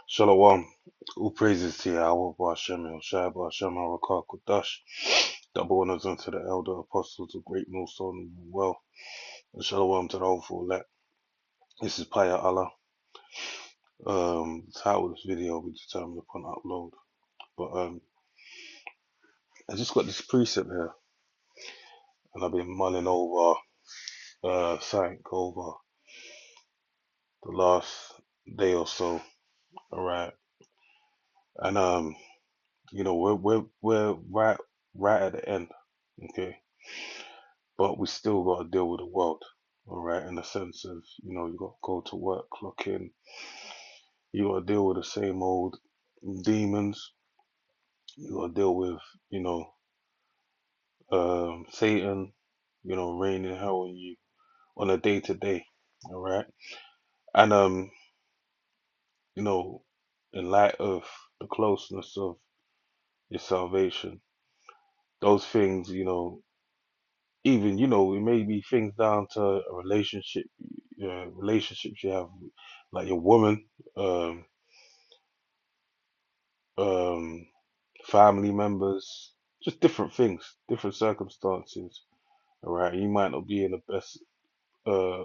Shalom. All praises to Yahweh, Ba'ashem, Shai, Ba'ashem, Harakah, Kodash. Double honors unto the elder apostles of Great Millstone and well. And shalom to the whole full elect. This is Paya Allah. The title of this video will be determined upon upload. But I just got this precept here, and I've been mulling over something over the last day or so. Alright. And we're right at the end. Okay. But we still got to deal with the world, all right, in the sense of, you got to go to work, clock in, you got to deal with the same old demons, you got to deal with, you know, Satan, raining hell on you on a day to day, all right, and, you know, in light of the closeness of your salvation, those things, even, it may be things down to a relationship, relationships you have, like your woman, um, um, family members, just different things, different circumstances. All right, you might not be in the best uh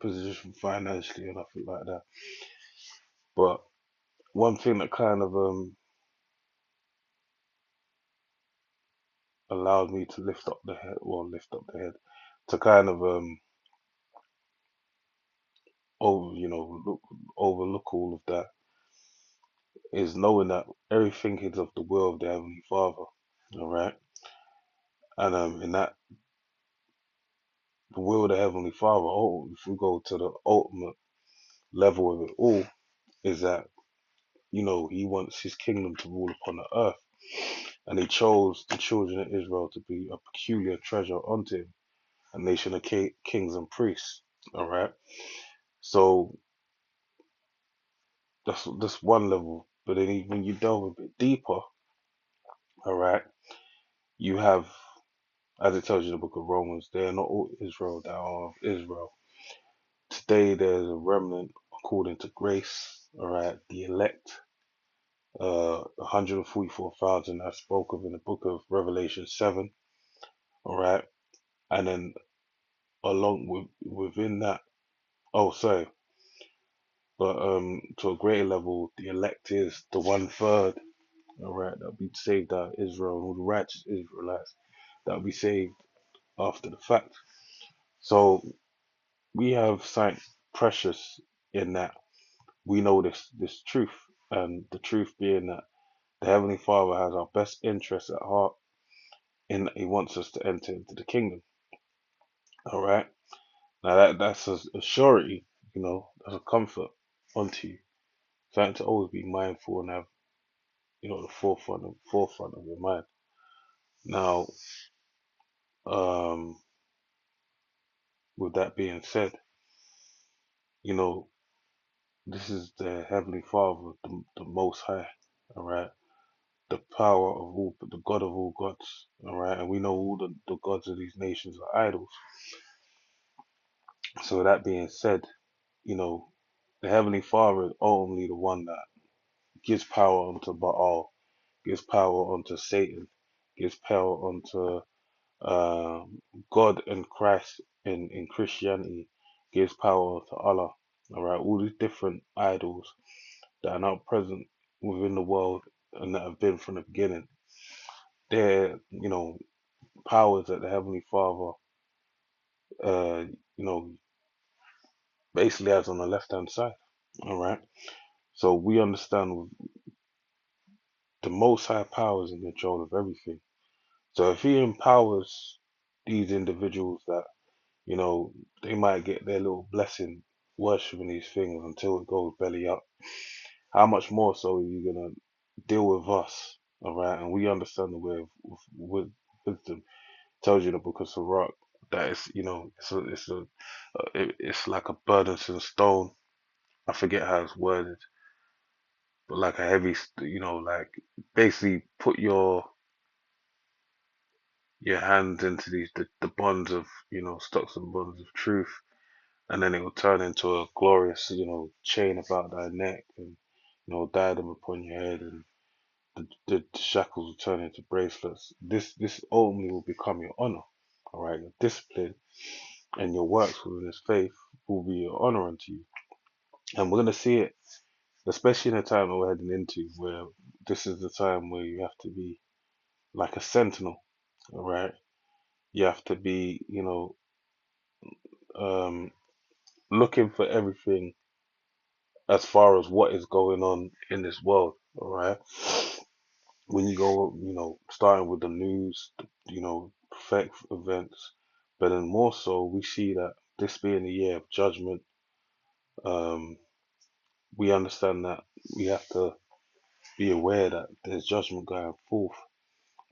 position financially or nothing like that, but one thing that kind of allowed me to lift up the head, well, lift up the head, to kind of look, overlook all of that, is knowing that everything is of the will of the Heavenly Father. All right, and in that the will of the Heavenly Father, if we go to the ultimate level of it all, is that he wants his kingdom to rule upon the earth, and he chose the children of Israel to be a peculiar treasure unto him, a nation of kings and priests. All right, so that's one level, but then when you delve a bit deeper, all right, you have, as it tells you in the book of Romans, they are not all Israel that are of Israel. Today there's a remnant according to grace, all right, the elect, 144,000 I spoke of in the book of Revelation 7, all right, and then along within that, oh, sorry, but to a greater level, the elect is the 1/3, all right, that'll be saved out of Israel, and all the righteous Israelites that'll be saved after the fact. So we have something precious in that we know this truth, and the truth being that the Heavenly Father has our best interests at heart, and He wants us to enter into the kingdom. All right. Now that's a surety, that's a comfort unto you. Something to always be mindful and have, the forefront of your mind. Now, um, with that being said, you know, this is the Heavenly Father, the Most High, all right, the power of all, the God of all gods, all right, and we know all the gods of these nations are idols. So with that being said, the Heavenly Father is only the one that gives power unto Baal, gives power unto Satan, gives power unto God and Christ in Christianity, gives power to Allah. All right, all these different idols that are now present within the world and that have been from the beginning. They're, powers that the Heavenly Father, uh, you know, basically has on the left hand side. All right, so we understand the Most High power is in control of everything. So if He empowers these individuals that You know, they might get their little blessing worshipping these things until it goes belly up. How much more so are you gonna deal with us, all right? And we understand the way with wisdom. Tells you in the book of Sirach that it's like a burdensome stone. I forget how it's worded, but like a heavy, like basically put your hands into the bonds of stocks and bonds of truth, and then it will turn into a glorious, chain about thy neck, and diadem upon your head, and the shackles will turn into bracelets. This ultimately will become your honor. All right, your discipline and your works within this faith will be an honor unto you. And we're gonna see it, especially in the time that we're heading into, where this is the time where you have to be like a sentinel. All right, you have to be, um, looking for everything as far as what is going on in this world. All right, when you go, starting with the news, prophetic events, but then more so, we see that this being the year of judgment, um, we understand that we have to be aware that there's judgment going forth,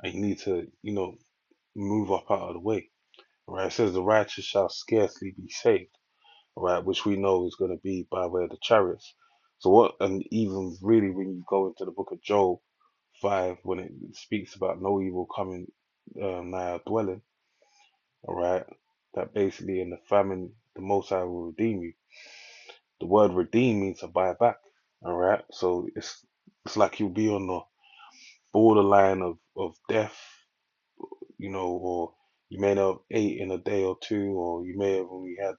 and you need to, move up out of the way. Right? It says the righteous shall scarcely be saved, right? Which we know is going to be by way of the chariots. So what, and even really when you go into the book of Job 5, when it speaks about no evil coming nigh our dwelling, all right, that basically in the famine, the Most High will redeem you. The word redeem means to buy back, all right. So it's like you'll be on the borderline of death, or you may not have ate in a day or two, or you may have only had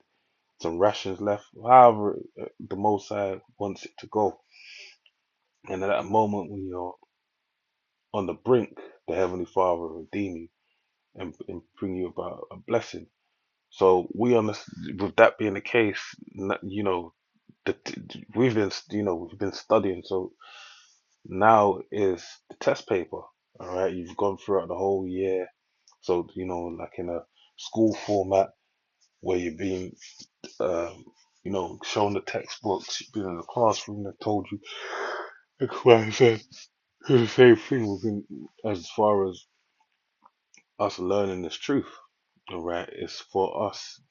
some rations left. However, the Most High wants it to go, and at that moment when you're on the brink, the Heavenly Father will redeem you and bring you about a blessing. So we understand, with that being the case, the, we've been studying. So now is the test paper. All right, you've gone throughout the whole year. So like in a school format where you're being, um, shown the textbooks. You've been in the classroom. They told you X, Y, Z. It's the same thing within as far as us learning this truth. All right, it's for us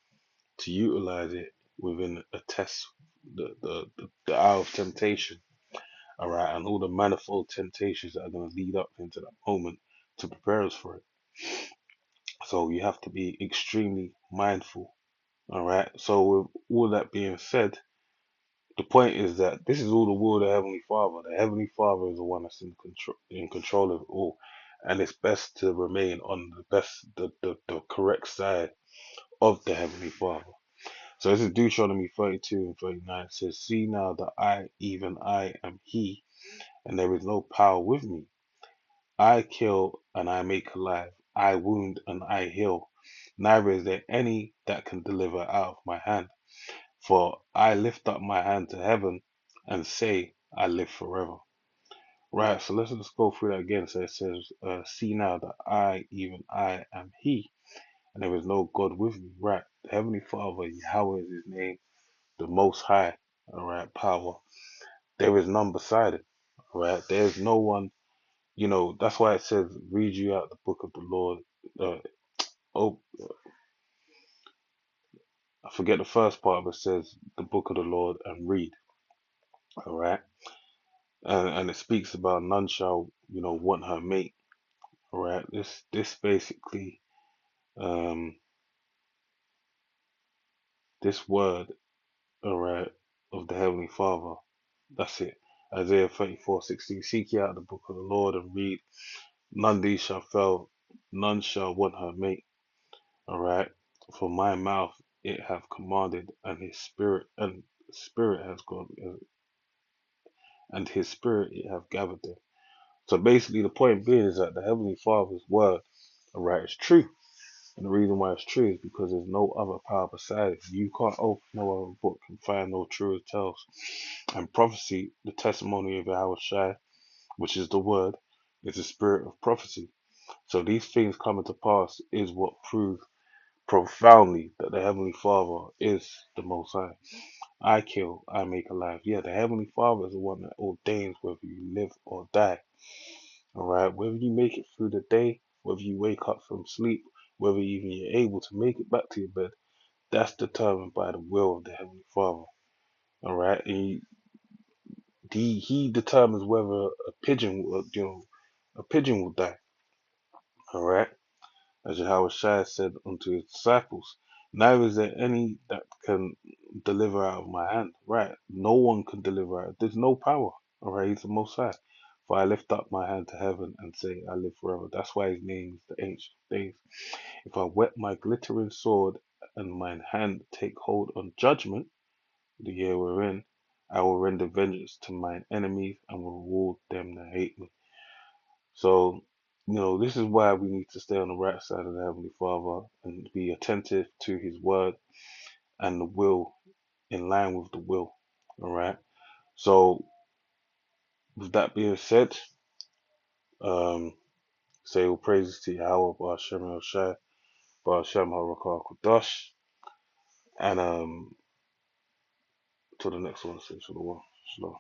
to utilize it within a test, the hour of temptation. All right, and all the manifold temptations that are going to lead up into that moment to prepare us for it. So you have to be extremely mindful. All right. So with all that being said, the point is that this is all the will of the Heavenly Father. The Heavenly Father is the one that's in control of it all, and it's best to remain on the correct side of the Heavenly Father. So this is Deuteronomy 32 and 39. It says, "See now that I, even I, am He, and there is no power with me. I kill and I make alive. I wound and I heal. Neither is there any that can deliver out of my hand. For I lift up my hand to heaven and say, I live forever." Right, so let's just go through that again. So it says, "See now that I, even I, am He, and there is no God with me." Right, the Heavenly Father, Yahweh is His name, the Most High, all right, power. There is none beside Him, all right? There is no one, that's why it says, read you out the book of the Lord. Uh, oh, I forget the first part, but it says the book of the Lord and read, all right? And it speaks about none shall, want her mate. All right. This basically, um this word, all right, of the Heavenly Father. That's it. Isaiah 34:16. Seek ye out the book of the Lord and read. None these shall fail, none shall want her mate. All right. For my mouth it have commanded, and his spirit has gone, and his spirit it have gathered them. So basically, the point being is that the Heavenly Father's word, all right, is true. And the reason why it's true is because there's no other power beside it. You can't open no other book and find no truer tales. And prophecy, the testimony of Yahweh Shai, which is the word, is the spirit of prophecy. So these things coming to pass is what prove profoundly that the Heavenly Father is the Most High. I kill, I make alive. Yeah, the Heavenly Father is the one that ordains whether you live or die. Alright, whether you make it through the day, whether you wake up from sleep, whether even you're able to make it back to your bed, that's determined by the will of the Heavenly Father. Alright, and he determines whether a pigeon will, a pigeon will die. Alright, as Yahweh Shai said unto his disciples, neither is there any that can deliver out of my hand. Right, no one can deliver out. There's no power. All right, he's the Most High. For I lift up my hand to heaven and say, I live forever. That's why his name is the Ancient of Days. If I whet my glittering sword and mine hand take hold on judgment, the year we're in, I will render vengeance to mine enemies and will reward them that hate me. So, this is why we need to stay on the right side of the Heavenly Father and be attentive to His word and the will, in line with the will. All right. So, with that being said, um, say all praises to Yahweh, Ba'ashem El Shai, Ba'ashem HaRakah Kodash, and to the next one, say Shalom. Shalom.